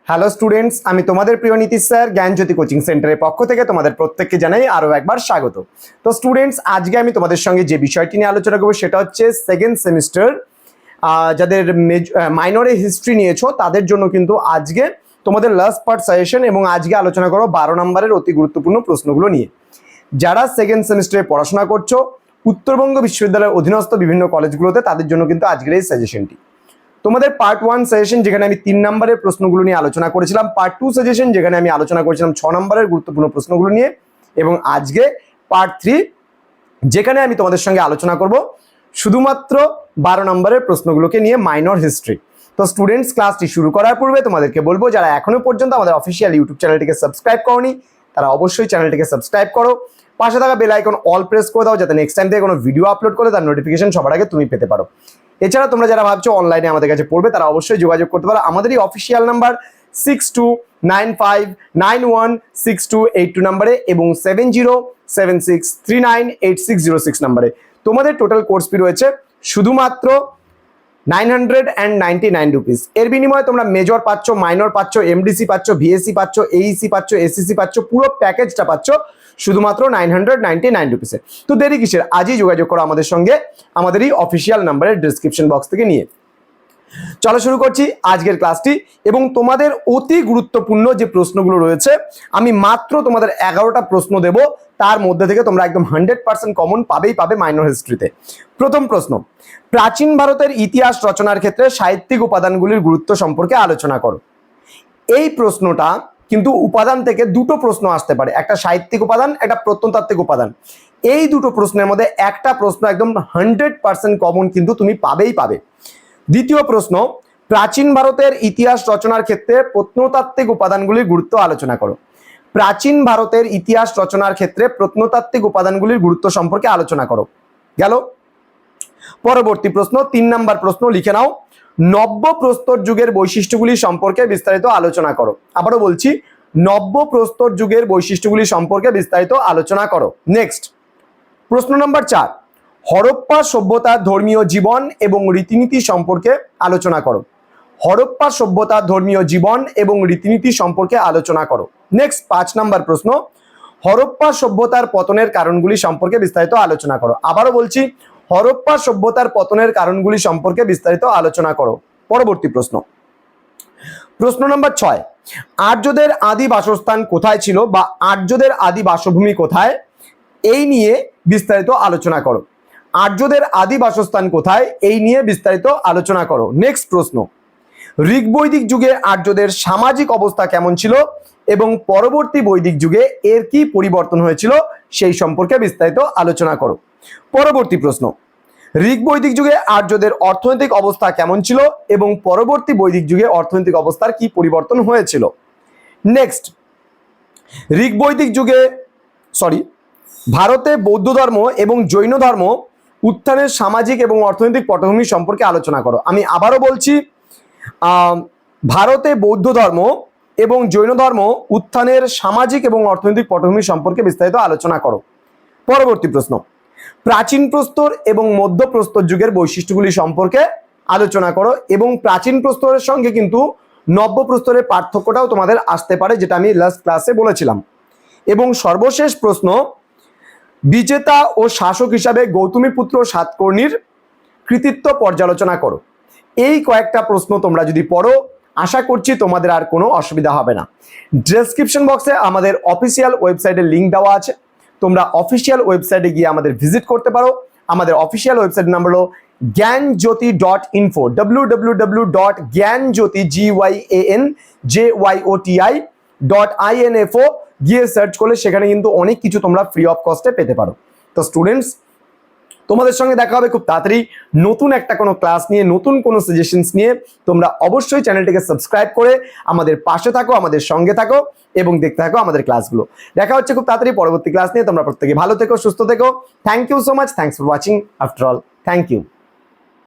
Hello students, আমি তোমাদের প্রিয় নীতিশ স্যার জ্ঞানজ্যোতি কোচিং সেন্টারের পক্ষ থেকে তোমাদের প্রত্যেককে জানাই আরও একবার স্বাগত। তো স্টুডেন্টস, আজকে আমি তোমাদের সঙ্গে যে বিষয়টি নিয়ে আলোচনা করবো সেটা হচ্ছে সেকেন্ড সেমিস্টার যাদের মাইনরে হিস্ট্রি নিয়েছো তাদের জন্য কিন্তু আজকে তোমাদের লাস্ট পার্ট সাজেশন এবং আজকে আলোচনা করবো 12 নম্বরের অতি গুরুত্বপূর্ণ প্রশ্নগুলো নিয়ে। যারা সেকেন্ড সেমিস্টারে পড়াশোনা করছো উত্তরবঙ্গ বিশ্ববিদ্যালয়ের অধীনস্থ বিভিন্ন কলেজগুলোতে, তাদের জন্য কিন্তু আজকের এই সাজেশনটি। তোমাদের পার্ট 1 সাজেশন যেখানে আমি 3 নম্বরের প্রশ্নগুলো নিয়ে আলোচনা করেছিলাম, পার্ট 2 সাজেশন যেখানে আমি আলোচনা করেছিলাম 6 নম্বরের গুরুত্বপূর্ণ প্রশ্নগুলো নিয়ে, এবং আজকে পার্ট 3 যেখানে আমি তোমাদের সঙ্গে আলোচনা করব শুধুমাত্র 12 নম্বরের প্রশ্নগুলোকে নিয়ে মাইনর হিস্ট্রি। তো স্টুডেন্টস, ক্লাসটি শুরু করার পূর্বে তোমাদেরকে বলবো যারা এখনো পর্যন্ত আমাদের অফিসিয়াল ইউটিউব চ্যানেলটিকে সাবস্ক্রাইব করোনি তারা অবশ্যই চ্যানেলটিকে সাবস্ক্রাইব করো, পাশে থাকা বেল আইকন অল প্রেস করে দাও যাতে নেক্সট টাইম থেকে কোনো ভিডিও আপলোড করে তার নোটিফিকেশন সবার আগে তুমি পেতে পারো। এছাড়া তোমরা যারা ভাবছো অনলাইনে আমাদের কাছে পড়বে তারা অবশ্যই যোগাযোগ করতে পারো আমাদের এই অফিসিয়াল নাম্বার 6295916282 নম্বরে এবং 7076398606 নম্বরে। তোমাদের টোটাল কোর্স ফি রয়েছে শুধুমাত্র 999 রুপিস। এর বিনিময়ে তোমরা মেজর পাচ্ছ, মাইনর পাচ্ছ, এমডিসি পাচ্ছ, ভিএসসি পাচ্ছ, এইসি পাচ্ছ, এসিসি পাচ্ছ, পুরো প্যাকেজটা পাচ্ছ শুধুমাত্র 999 রুপিসে। তো দেরি কিসের, আজই যোগাযোগ করো আমাদের সঙ্গে আমাদের এই অফিসিয়াল নাম্বারের ডেসক্রিপশন বক্স থেকে নিয়ে। চলো শুরু করছি আজকের ক্লাসটি। এবং তোমাদের অতি গুরুত্বপূর্ণ যে প্রশ্নগুলো রয়েছে আমি মাত্র তোমাদের 11টা প্রশ্ন দেব, তার মধ্যে থেকে তোমরা একদম 100% কমন পাবে মাইনর হিস্ট্রিতে। প্রথম প্রশ্ন, প্রাচীন ভারতের ইতিহাস রচনার ক্ষেত্রে সাহিত্যিক উপাদানগুলির গুরুত্ব সম্পর্কে আলোচনা করো। এই প্রশ্নটা কিন্তু উপাদান থেকে দুটো প্রশ্ন আসতে পারে, একটা সাহিত্যিক উপাদান, একটা প্রত্নতাত্ত্বিক উপাদান। এই দুটো প্রশ্নের মধ্যে একটা প্রশ্ন একদম 100% কমন কিন্তু তুমি পাবে। দ্বিতীয় প্রশ্ন, প্রাচীন ভারতের ইতিহাস রচনার ক্ষেত্রে প্রত্নতাত্ত্বিক উপাদানগুলির গুরুত্ব আলোচনা করো। প্রাচীন ভারতের ইতিহাস রচনার ক্ষেত্রে প্রত্নতাত্ত্বিক উপাদানগুলির গুরুত্ব সম্পর্কে আলোচনা করো। গেল। পরবর্তী প্রশ্ন, 3 নম্বর প্রশ্ন লিখে নাও, নব্য প্রস্তর যুগের বৈশিষ্ট্যগুলি সম্পর্কে বিস্তারিত আলোচনা করো। আবারও বলছি, নব্য প্রস্তর যুগের বৈশিষ্ট্যগুলি সম্পর্কে বিস্তারিত আলোচনা করো। নেক্সট প্রশ্ন নম্বর 4, হরপ্পা সভ্যতার ধর্মীয় জীবন এবং রীতিনীতি সম্পর্কে আলোচনা করো। হরপ্পা সভ্যতার ধর্মীয় জীবন এবং রীতিনীতি সম্পর্কে আলোচনা করো। নেক্সট 5 নম্বর প্রশ্ন, হরপ্পা সভ্যতার পতনের কারণগুলি সম্পর্কে বিস্তারিত আলোচনা করো। আবারও বলছি, হরপ্পা সভ্যতার পতনের কারণগুলি সম্পর্কে বিস্তারিত আলোচনা করো। পরবর্তী প্রশ্ন, প্রশ্ন নম্বর 6, আর্যদের আদি বাসস্থান কোথায় ছিল বা আর্যদের আদি বাসভূমি কোথায়, এই নিয়ে বিস্তারিত আলোচনা করো। আর্যদের আদি বাসস্থান কোথায়, এই নিয়ে বিস্তারিত আলোচনা করো। নেক্সট প্রশ্ন, ঋগ বৈদিক যুগে আর্যদের সামাজিক অবস্থা কেমন ছিল এবং পরবর্তী বৈদিক যুগে এর কি পরিবর্তন হয়েছিল সেই সম্পর্কে বিস্তারিত আলোচনা করো। পরবর্তী প্রশ্ন, ঋগ বৈদিক যুগে আর্যদের অর্থনৈতিক অবস্থা কেমন ছিল এবং পরবর্তী বৈদিক যুগে অর্থনৈতিক অবস্থার কি পরিবর্তন হয়েছিল। নেক্সট, ঋগ বৈদিক যুগে ভারতে বৌদ্ধ ধর্ম এবং জৈন ধর্ম উত্থানের সামাজিক এবং অর্থনৈতিক পটভূমি সম্পর্কে আলোচনা করো। আমি আবারও বলছি, ভারতে বৌদ্ধ ধর্ম এবং জৈন ধর্ম উত্থানের সামাজিক এবং অর্থনৈতিক পটভূমি সম্পর্কে বিস্তারিত আলোচনা করো। পরবর্তী প্রশ্ন, প্রাচীন প্রস্তর এবং মধ্য প্রস্তর যুগের বৈশিষ্ট্যগুলি সম্পর্কে আলোচনা করো। এবং প্রাচীন প্রস্তরের সঙ্গে কিন্তু নব্য প্রস্তরের পার্থক্যটাও তোমাদের আসতে পারে, যেটা আমি লাস্ট ক্লাসে বলেছিলাম। এবং সর্বশেষ প্রশ্ন, বিজেতা ও শাসক হিসাবে গৌতমীপুত্র সাতকর্ণীর কৃতিত্ব পর্যালোচনা করো। এই কয়েকটা প্রশ্ন তোমরা যদি পড়ো আশা করছি তোমাদের আর কোনো অসুবিধা হবে না। ডেসক্রিপশন বক্সে আমাদের অফিসিয়াল ওয়েবসাইটের লিঙ্ক দেওয়া আছে, তোমরা অফিসিয়াল ওয়েবসাইটে গিয়ে আমাদের ভিজিট করতে পারো। আমাদের অফিসিয়াল ওয়েবসাইট নাম্বার হলো gyanjyoti.info, www.gyanjyoti.info গিয়ে সার্চ করলে সেখানে কিন্তু অনেক কিছু তোমরা ফ্রি অফ কস্টে পেতে পারো। তো স্টুডেন্টস, তোমাদের সঙ্গে দেখা হবে খুব তাড়াতাড়ি নতুন একটা কোনো ক্লাস নিয়ে, নতুন কোনো সাজেশনস নিয়ে। তোমরা অবশ্যই চ্যানেলটিকে সাবস্ক্রাইব করে আমাদের পাশে থাকো, আমাদের সঙ্গে থাকো এবং দেখতে থাকো আমাদের ক্লাসগুলো। দেখা হচ্ছে খুব তাড়াতাড়ি পরবর্তী ক্লাস নিয়ে। তোমরা প্রত্যেকে ভালো থেকো, সুস্থ থেকো। Thank you so much, thanks for watching. After all, thank you.